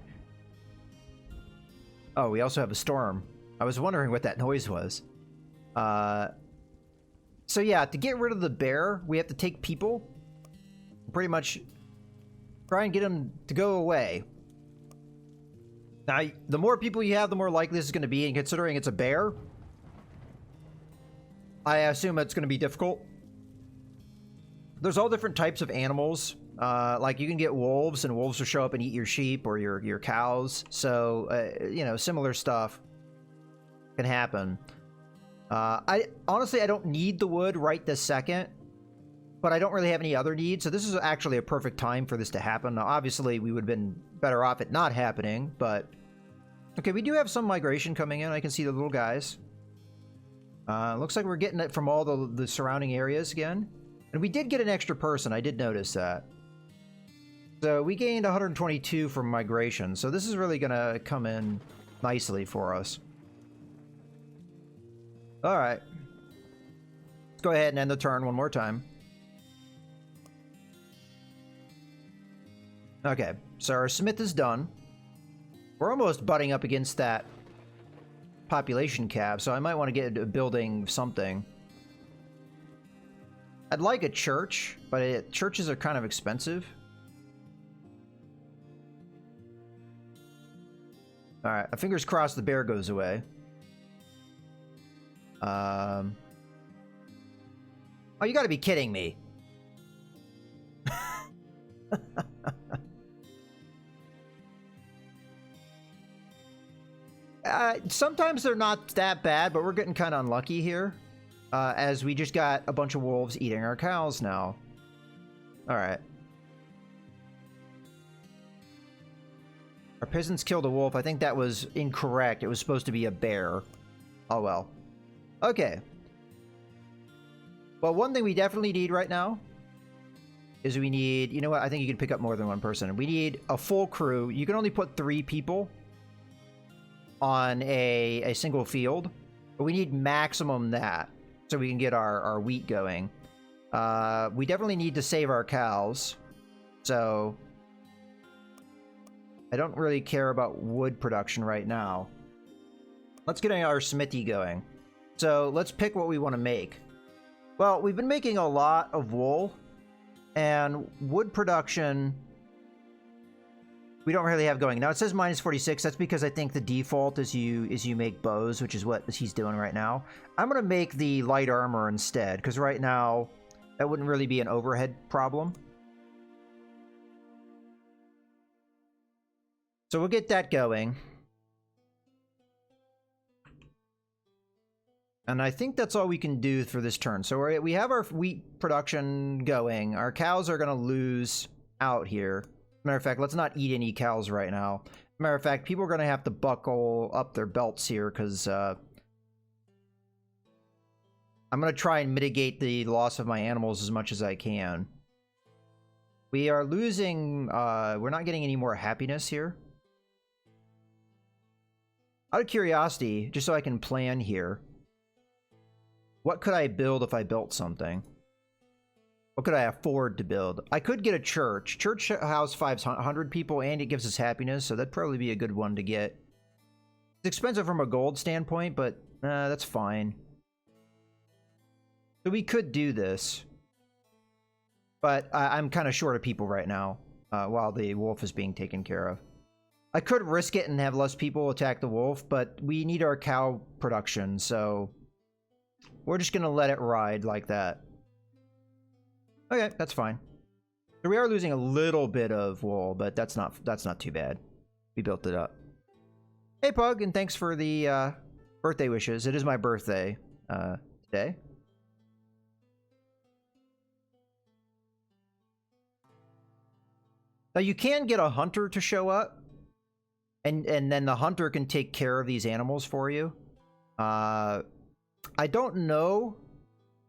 Oh, we also have a storm. I was wondering what that noise was. So yeah, to get rid of the bear, we have to take people. Pretty much try and get them to go away. Now, the more people you have, the more likely this is going to be, and considering it's a bear, I assume it's going to be difficult. There's all different types of animals. Like you can get wolves, and wolves will show up and eat your sheep or your cows. So, you know, similar stuff can happen. I honestly, I don't need the wood right this second, but I don't really have any other needs. So this is actually a perfect time for this to happen. Now, obviously, we would have been better off it not happening, but okay, we do have some migration coming in. I can see the little guys. Looks like we're getting it from all the surrounding areas again. And we did get an extra person. I did notice that. So we gained 122 from migration. So this is really going to come in nicely for us. All right. Let's go ahead and end the turn one more time. Okay, so our smith is done. We're almost butting up against that population cap, so I might want to get a building something. I'd like a church, but churches are kind of expensive. Alright, fingers crossed the bear goes away. Oh, you gotta be kidding me. Sometimes they're not that bad, but we're getting kind of unlucky here. As we just got a bunch of wolves eating our cows now. Alright. Our peasants killed a wolf. I think that was incorrect. It was supposed to be a bear. Oh well. Okay. Well, one thing we definitely need right now is we need, you know what, I think you can pick up more than one person. We need a full crew. You can only put 3 people on a single field, but we need maximum that so we can get our wheat going. We definitely need to save our cows, so I don't really care about wood production right now. Let's get our smithy going. So let's pick what we want to make. Well, we've been making a lot of wool, and wood production we don't really have going. Now it says minus 46. That's because I think the default is you make bows, which is what he's doing right now. I'm gonna make the light armor instead, because right now that wouldn't really be an overhead problem. So we'll get that going. And I think that's all we can do for this turn. So we have our wheat production going. Our cows are going to lose out here. Matter of fact, let's not eat any cows right now. Matter of fact, people are going to have to buckle up their belts here because I'm going to try and mitigate the loss of my animals as much as I can. We are losing... we're not getting any more happiness here. Out of curiosity, just so I can plan here, what could I build if I built something? What could I afford to build? I could get a church. Church house 500 people, and it gives us happiness, so that'd probably be a good one to get. It's expensive from a gold standpoint, but that's fine. So we could do this. But I'm kind of short of people right now, while the wolf is being taken care of. I could risk it and have less people attack the wolf, but we need our cow production, so we're just gonna let it ride like that. Okay, that's fine. So we are losing a little bit of wool, but that's not too bad. We built it up. Hey Pug, and thanks for the birthday wishes. It is my birthday today. Now you can get a hunter to show up, and then the hunter can take care of these animals for you. I don't know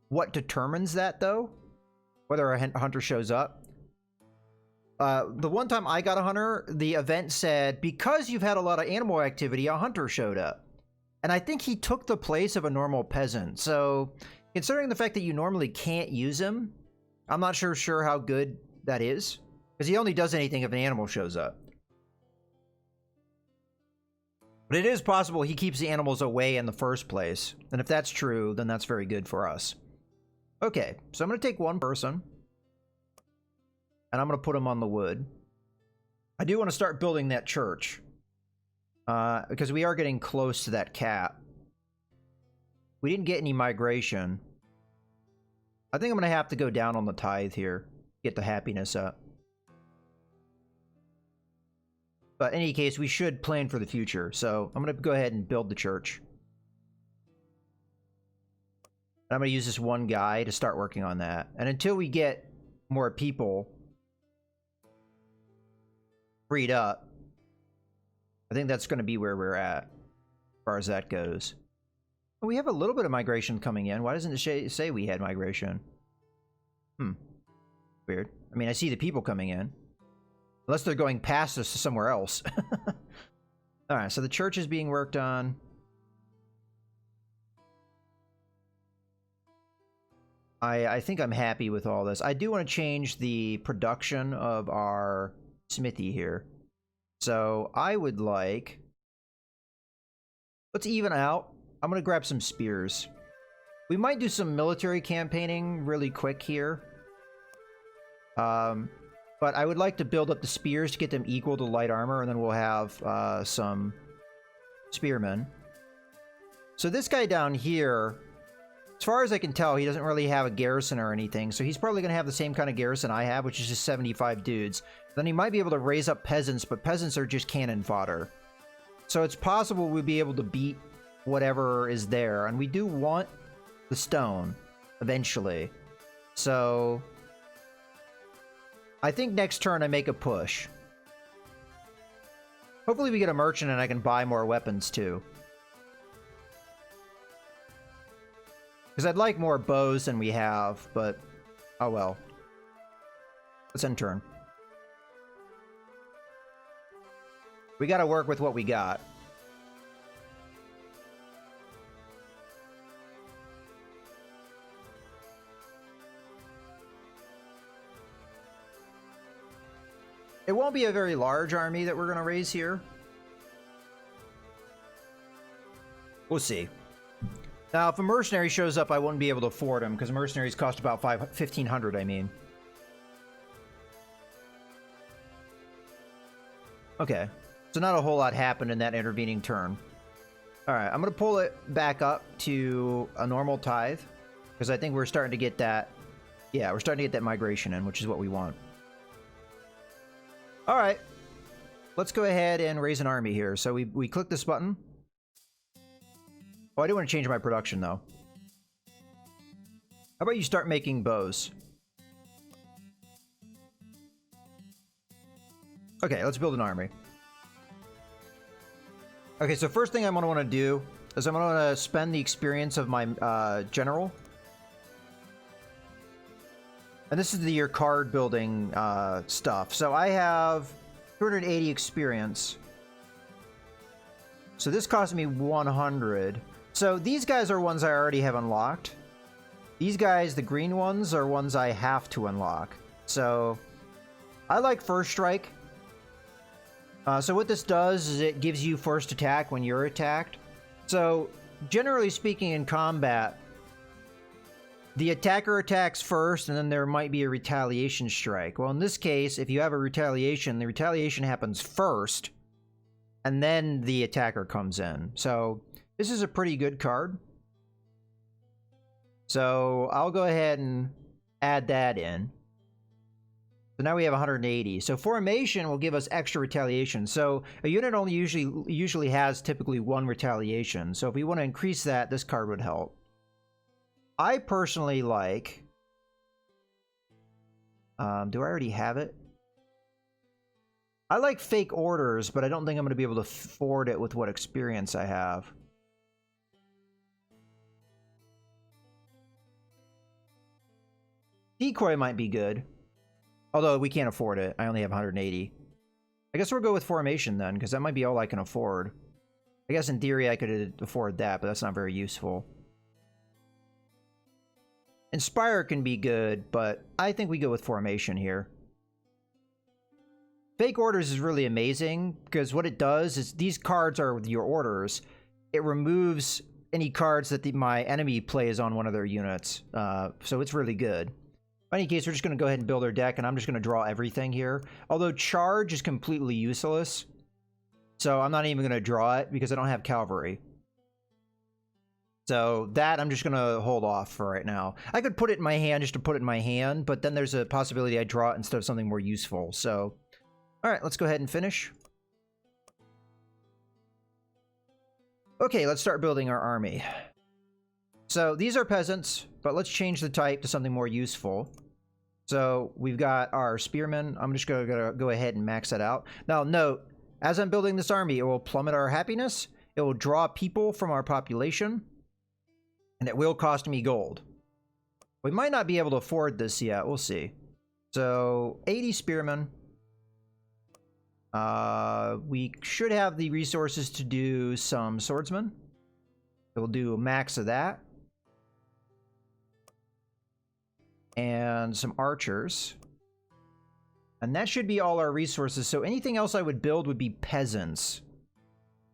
what determines that, though, whether a hunter shows up. The one time I got a hunter, the event said, because you've had a lot of animal activity, a hunter showed up. And I think he took the place of a normal peasant. So, considering the fact that you normally can't use him, I'm not sure how good that is. Because he only does anything if an animal shows up. But it is possible he keeps the animals away in the first place. And if that's true, then that's very good for us. Okay, so I'm going to take one person. And I'm going to put him on the wood. I do want to start building that church. Because we are getting close to that cap. We didn't get any migration. I think I'm going to have to go down on the tithe here. Get the happiness up. But in any case, we should plan for the future. So I'm going to go ahead and build the church. I'm going to use this one guy to start working on that. And until we get more people freed up, I think that's going to be where we're at, as far as that goes. But we have a little bit of migration coming in. Why doesn't it say we had migration? Weird. I mean, I see the people coming in. Unless they're going past us to somewhere else. Alright, so the church is being worked on. I think I'm happy with all this. I do want to change the production of our smithy here. So I would like... Let's even out. I'm going to grab some spears. We might do some military campaigning really quick here. But I would like to build up the spears to get them equal to light armor, and then we'll have some spearmen. So this guy down here, as far as I can tell, he doesn't really have a garrison or anything, so he's probably going to have the same kind of garrison I have, which is just 75 dudes. Then he might be able to raise up peasants, but peasants are just cannon fodder. So it's possible we'll be able to beat whatever is there, and we do want the stone, eventually. So I think next turn I make a push. Hopefully we get a merchant and I can buy more weapons too. Because I'd like more bows than we have, but oh well. Let's end turn. We gotta work with what we got. It won't be a very large army that we're gonna raise here. We'll see. Now, if a mercenary shows up, I wouldn't be able to afford him, because mercenaries cost about 1,500, I mean. Okay. So not a whole lot happened in that intervening turn. Alright, I'm going to pull it back up to a normal tithe, because I think we're starting to get that... Yeah, we're starting to get that migration in, which is what we want. Alright. Let's go ahead and raise an army here. So we click this button. Oh, I do want to change my production, though. How about you start making bows? Okay, let's build an army. Okay, so first thing I'm going to want to do is I'm going to spend the experience of my general. And this is your card building stuff. So I have 280 experience. So this cost me 100. So these guys are ones I already have unlocked. These guys, the green ones, are ones I have to unlock. So I like First Strike. So what this does is it gives you first attack when you're attacked. So generally speaking in combat, the attacker attacks first and then there might be a retaliation strike. Well, in this case, if you have a retaliation, the retaliation happens first and then the attacker comes in. So this is a pretty good card. So I'll go ahead and add that in. So now we have 180. So formation will give us extra retaliation. So a unit only usually has typically one retaliation. So if we want to increase that, this card would help. I personally like... do I already have it? I like fake orders, but I don't think I'm going to be able to afford it with what experience I have. Decoy might be good. Although we can't afford it. I only have 180. I guess we'll go with formation then, because that might be all I can afford. I guess in theory I could afford that, but that's not very useful. Inspire can be good, but I think we go with formation here. Fake orders is really amazing, because what it does is these cards are your orders. It removes any cards that my enemy plays on one of their units. So it's really good. In any case, we're just going to go ahead and build our deck, and I'm just going to draw everything here. Although charge is completely useless, so I'm not even going to draw it because I don't have cavalry. So that I'm just going to hold off for right now. I could put it in my hand just to put it in my hand, but then there's a possibility I draw it instead of something more useful. So, all right, let's go ahead and finish. Okay, let's start building our army. So these are peasants, but let's change the type to something more useful. So we've got our spearmen. I'm just going to go ahead and max that out. Now note, as I'm building this army, it will plummet our happiness. It will draw people from our population. And it will cost me gold. We might not be able to afford this yet. We'll see. So 80 spearmen. We should have the resources to do some swordsmen. We'll do a max of that. And some archers. And that should be all our resources. So anything else I would build would be peasants.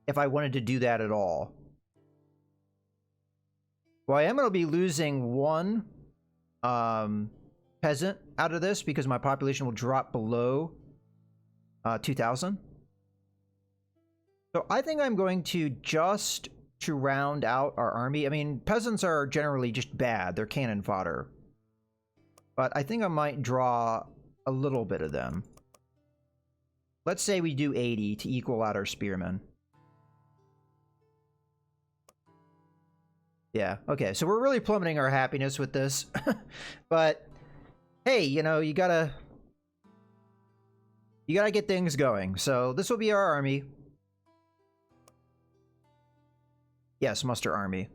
If I wanted to do that at all. Well, I am going to be losing one peasant out of this because my population will drop below 2,000. So I think I'm going to just to round out our army. I mean, peasants are generally just bad. They're cannon fodder. But I think I might draw a little bit of them. Let's say we do 80 to equal out our spearmen. Yeah, okay, so we're really plummeting our happiness with this. But, hey, you know, you gotta get things going. So this will be our army. Yes, muster army.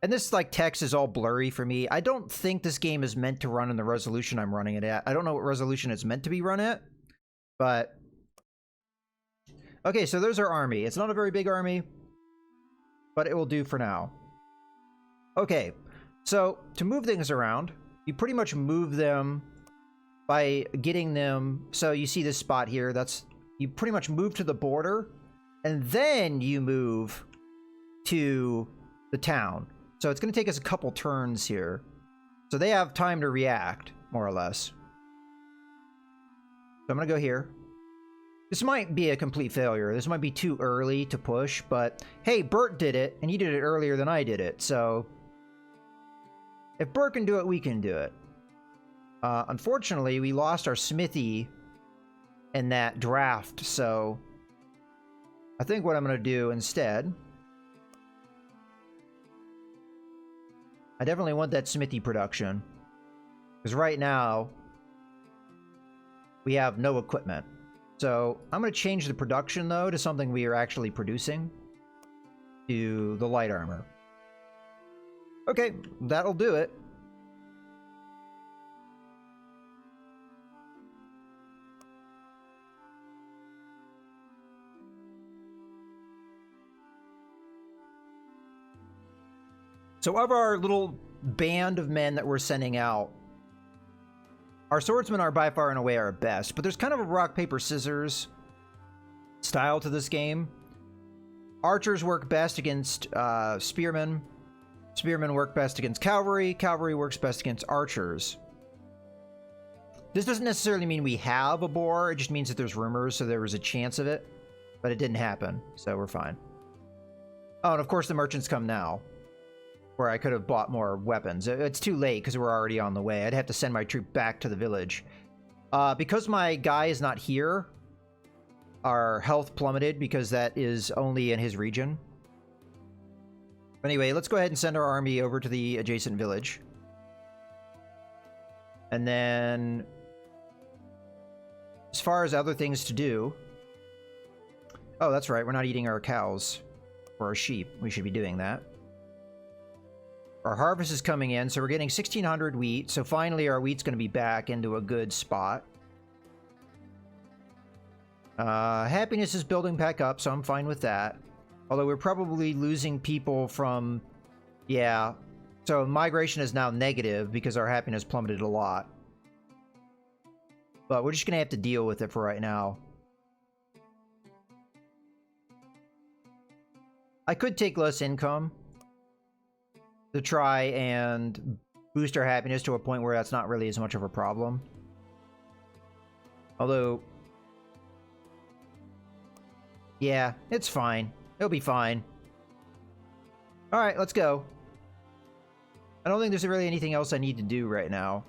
And this, like, text is all blurry for me. I don't think this game is meant to run in the resolution I'm running it at. I don't know what resolution it's meant to be run at, but... Okay, so there's our army. It's not a very big army, but it will do for now. Okay, so to move things around, you pretty much move them by getting them... So you see this spot here, that's... You pretty much move to the border, and then you move to the town. So it's going to take us a couple turns here. So they have time to react, more or less. So I'm going to go here. This might be a complete failure. This might be too early to push, but hey, Bert did it, and he did it earlier than I did it. So if Bert can do it, we can do it. Unfortunately, we lost our smithy in that draft, so I think what I'm going to do instead... I definitely want that smithy production. Because right now, we have no equipment. So I'm going to change the production, though, to something we are actually producing. To the light armor. Okay, that'll do it. So of our little band of men that we're sending out, our swordsmen are by far and away our best, but there's kind of a rock, paper, scissors style to this game. Archers work best against spearmen. Spearmen work best against cavalry. Cavalry works best against archers. This doesn't necessarily mean we have a boar, it just means that there's rumors, so there was a chance of it, but it didn't happen, so we're fine. Oh, and of course the merchants come now. Where I could have bought more weapons. It's too late because we're already on the way. I'd have to send my troop back to the village. Because my guy is not here, our health plummeted because that is only in his region. But anyway, let's go ahead and send our army over to the adjacent village. And then, as far as other things to do... Oh, that's right, we're not eating our cows or our sheep. We should be doing that. Our harvest is coming in, so we're getting 1,600 wheat. So finally, our wheat's going to be back into a good spot. Happiness is building back up, so I'm fine with that. Although we're probably losing people from... Yeah. So migration is now negative because our happiness plummeted a lot. But we're just going to have to deal with it for right now. I could take less income to try and boost our happiness to a point where that's not really as much of a problem. Although... Yeah, it's fine. It'll be fine. Alright, let's go. I don't think there's really anything else I need to do right now.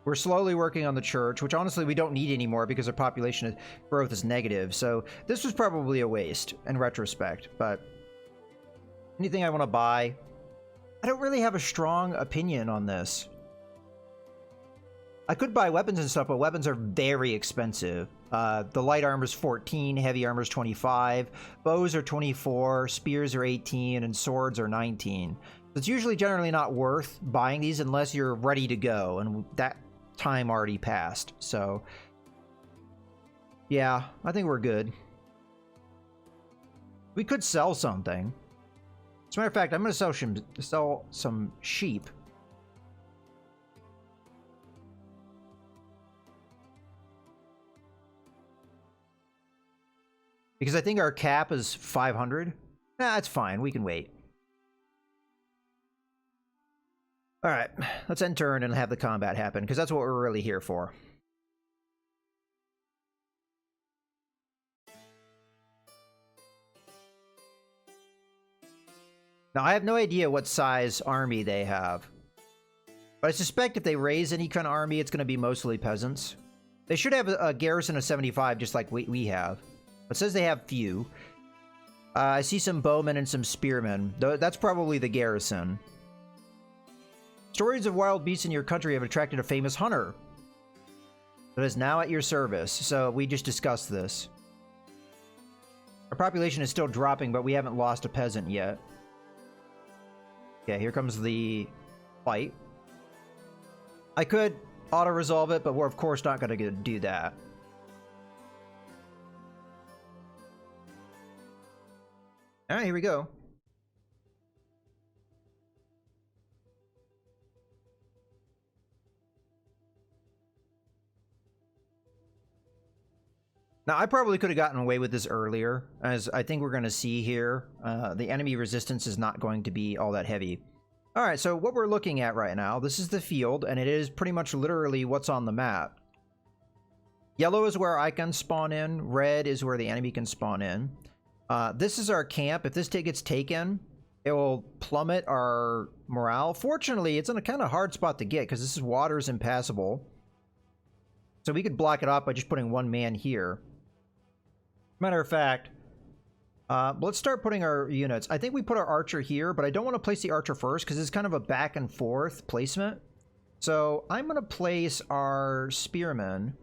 We're slowly working on the church, which honestly we don't need anymore because our population growth is negative. So this was probably a waste in retrospect, but... Anything I want to buy? I don't really have a strong opinion on this. I could buy weapons and stuff, but weapons are very expensive. The light armor's 14, heavy armor's 25, bows are 24, spears are 18, and swords are 19. It's usually generally not worth buying these unless you're ready to go, and that time already passed. So, yeah, I think we're good. We could sell something. As a matter of fact, I'm going to sell some sheep. Because I think our cap is 500. Nah, that's fine. We can wait. Alright, let's end turn and have the combat happen, because that's what we're really here for. Now, I have no idea what size army they have. But I suspect if they raise any kind of army, it's going to be mostly peasants. They should have a garrison of 75, just like we have. It says they have few. I see some bowmen and some spearmen. That's probably the garrison. Stories of wild beasts in your country have attracted a famous hunter that is now at your service. So we just discussed this. Our population is still dropping, but we haven't lost a peasant yet. Yeah, here comes the fight. I could auto-resolve it, but we're of course not going to do that. All right, here we go. Now, I probably could have gotten away with this earlier, as I think we're going to see here. The enemy resistance is not going to be all that heavy. All right, so what we're looking at right now, this is the field, and it is pretty much literally what's on the map. Yellow is where I can spawn in. Red is where the enemy can spawn in. This is our camp. If this gets taken, it will plummet our morale. Fortunately, it's in a kind of hard spot to get because this is water's impassable. So we could block it off by just putting one man here. Matter of fact, let's start putting our units. I think we put our archer here, but I don't want to place the archer first because it's kind of a back and forth placement. So I'm going to place our spearmen.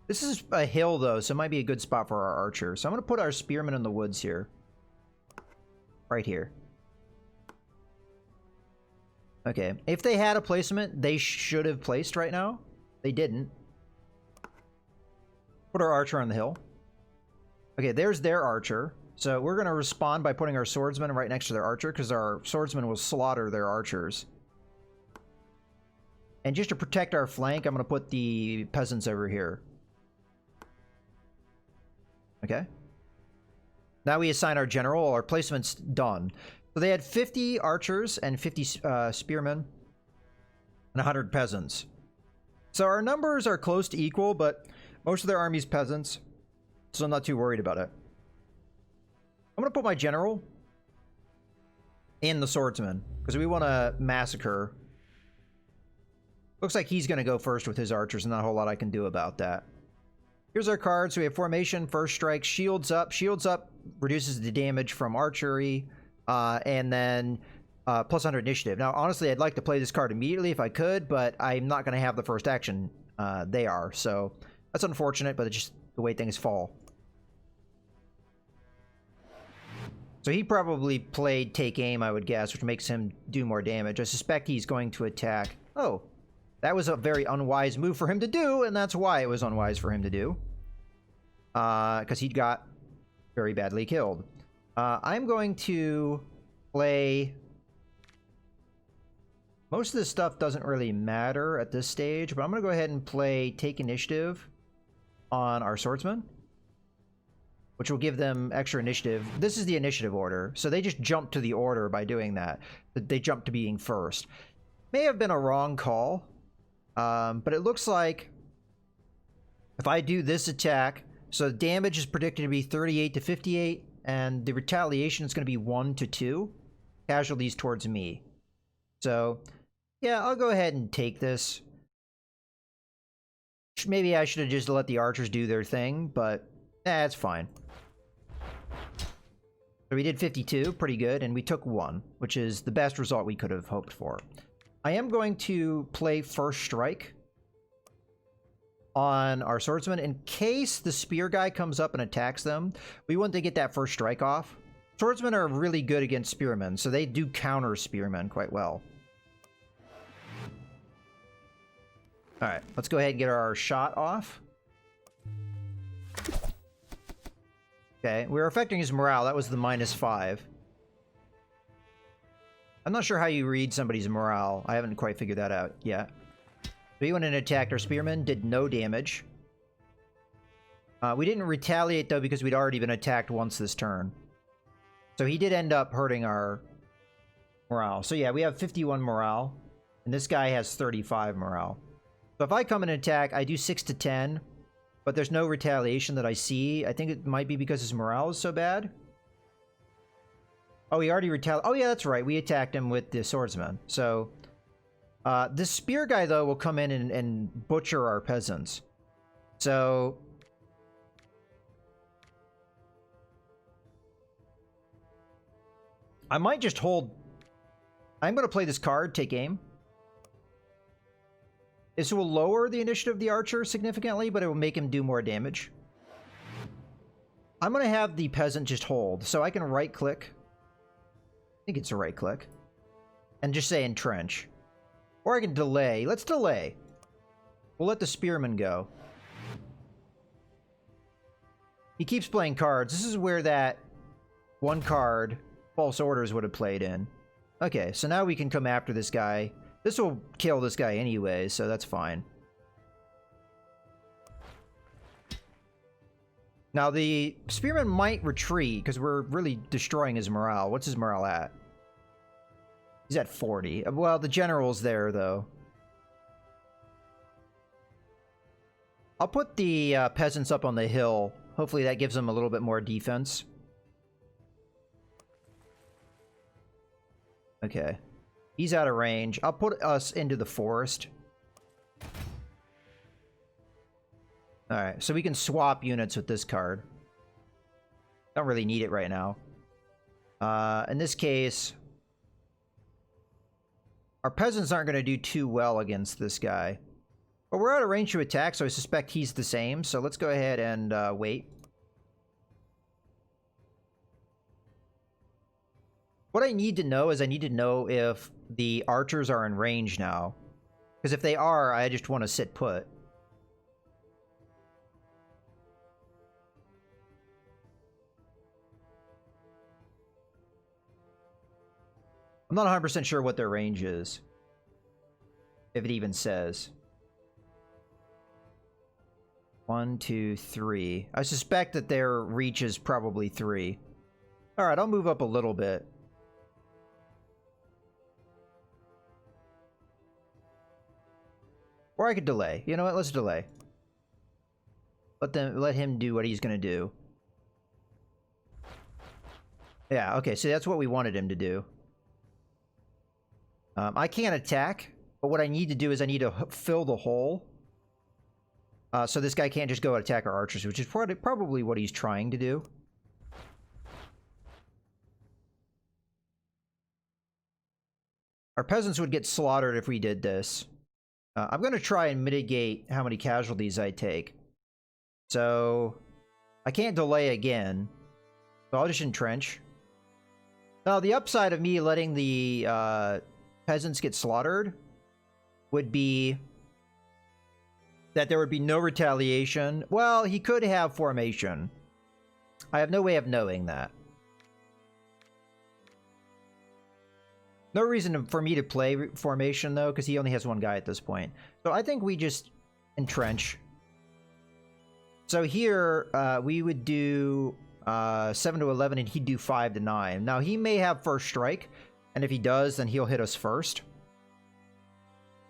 This is a hill, though, so it might be a good spot for our archer. So I'm going to put our spearmen in the woods here. Right here. Okay, if they had a placement, they should have placed right now. They didn't. Put our archer on the hill. Okay, there's their archer. So we're going to respond by putting our swordsman right next to their archer, because our swordsman will slaughter their archers. And just to protect our flank, I'm going to put the peasants over here. Okay. Now we assign our general. Our placement's done. So they had 50 archers and 50 spearmen and 100 peasants. So our numbers are close to equal, but most of their army's peasants, so I'm not too worried about it. I'm going to put my general in the swordsman because we want to massacre. Looks like he's going to go first with his archers, and not a whole lot I can do about that. Here's our cards. We have formation, first strike, shields up. Shields up reduces the damage from archery. And then plus 100 initiative. Now, honestly, I'd like to play this card immediately if I could, but I'm not going to have the first action. They are. So that's unfortunate, but it's just the way things fall. So he probably played take aim, I would guess, which makes him do more damage. I suspect he's going to attack. Oh, that was a very unwise move for him to do, and that's why it was unwise for him to do. Because he got very badly killed. I'm going to play... Most of this stuff doesn't really matter at this stage, but I'm going to go ahead and play Take Initiative on our swordsman, which will give them extra initiative. This is the initiative order, so they just jump to the order by doing that. They jump to being first. May have been a wrong call, but it looks like if I do this attack, so the damage is predicted to be 38 to 58, and the retaliation is going to be 1 to 2 casualties towards me. So, yeah, I'll go ahead and take this. Maybe I should have just let the archers do their thing, but it's fine. So we did 52, pretty good, and we took 1, which is the best result we could have hoped for. I am going to play First Strike on our swordsman. In case the spear guy comes up and attacks them, we want to get that first strike off. Swordsmen are really good against spearmen, so they do counter spearmen quite well. Alright, let's go ahead and get our shot off. Okay, we were affecting his morale. That was the -5. I'm not sure how you read somebody's morale. I haven't quite figured that out yet. So he went in and attacked our spearmen, did no damage. We didn't retaliate, though, because we'd already been attacked once this turn. So he did end up hurting our morale. So yeah, we have 51 morale, and this guy has 35 morale. So if I come in and attack, I do 6 to 10, but there's no retaliation that I see. I think it might be because his morale is so bad. Oh, he already retaliated. Oh yeah, that's right. We attacked him with the swordsman. So this spear guy, though, will come in and butcher our peasants. So I might just hold. I'm going to play this card, take aim. This will lower the initiative of the archer significantly, but it will make him do more damage. I'm going to have the peasant just hold. So I can right-click. I think it's a right-click. And just say entrench. Or I can delay. Let's delay. We'll let the spearman go. He keeps playing cards. This is where that one card, False Orders, would have played in. Okay, so now we can come after this guy. This will kill this guy anyway, so that's fine. Now, the spearman might retreat, because we're really destroying his morale. What's his morale at? He's at 40. Well, the general's there, though. I'll put the peasants up on the hill. Hopefully that gives them a little bit more defense. Okay. He's out of range. I'll put us into the forest. Alright, so we can swap units with this card. Don't really need it right now. In this case, our peasants aren't going to do too well against this guy. But we're out of range to attack, so I suspect he's the same. So let's go ahead and wait. What I need to know is I need to know if the archers are in range now. Because if they are, I just want to sit put. I'm not 100% sure what their range is. If it even says. 1, 2, 3. I suspect that their reach is probably 3. Alright, I'll move up a little bit. Or I could delay. You know what? Let's delay. Let him do what he's gonna do. Yeah, okay, so that's what we wanted him to do. I can't attack, but what I need to do is I need to fill the hole. So this guy can't just go attack our archers, which is probably what he's trying to do. Our peasants would get slaughtered if we did this. I'm going to try and mitigate how many casualties I take. So I can't delay again. So I'll just entrench. Now, the upside of me letting the peasants get slaughtered would be that there would be no retaliation. Well, he could have formation. I have no way of knowing that. No reason for me to play formation, though, because he only has one guy at this point. So I think we just entrench. So here, we would do 7 to 11, and he'd do 5 to 9. Now, he may have first strike, and if he does, then he'll hit us first.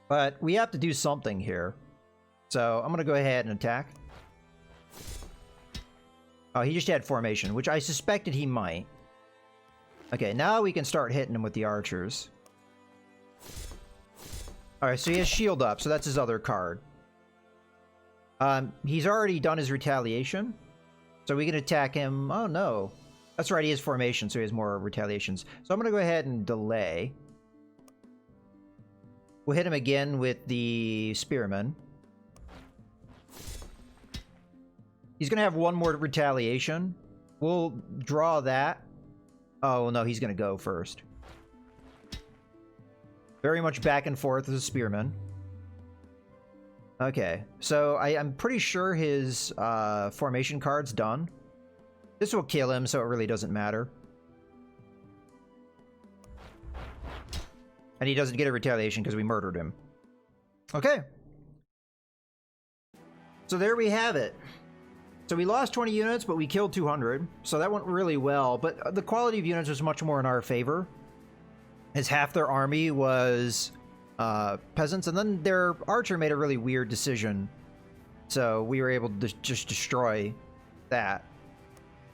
But we have to do something here. So I'm going to go ahead and attack. Oh, he just had formation, which I suspected he might. Okay, now we can start hitting him with the archers. Alright, so he has shield up, so that's his other card. He's already done his retaliation. So we can attack him. Oh, no. That's right, he has formation, so he has more retaliations. So I'm going to go ahead and delay. We'll hit him again with the spearman. He's going to have one more retaliation. We'll draw that. Oh, no, he's going to go first. Very much back and forth as a spearman. Okay, so I'm pretty sure his formation card's done. This will kill him, so it really doesn't matter. And he doesn't get a retaliation because we murdered him. Okay. So there we have it. So we lost 20 units, but we killed 200. So that went really well. But the quality of units was much more in our favor, as half their army was peasants, and then their archer made a really weird decision. So we were able to just destroy that.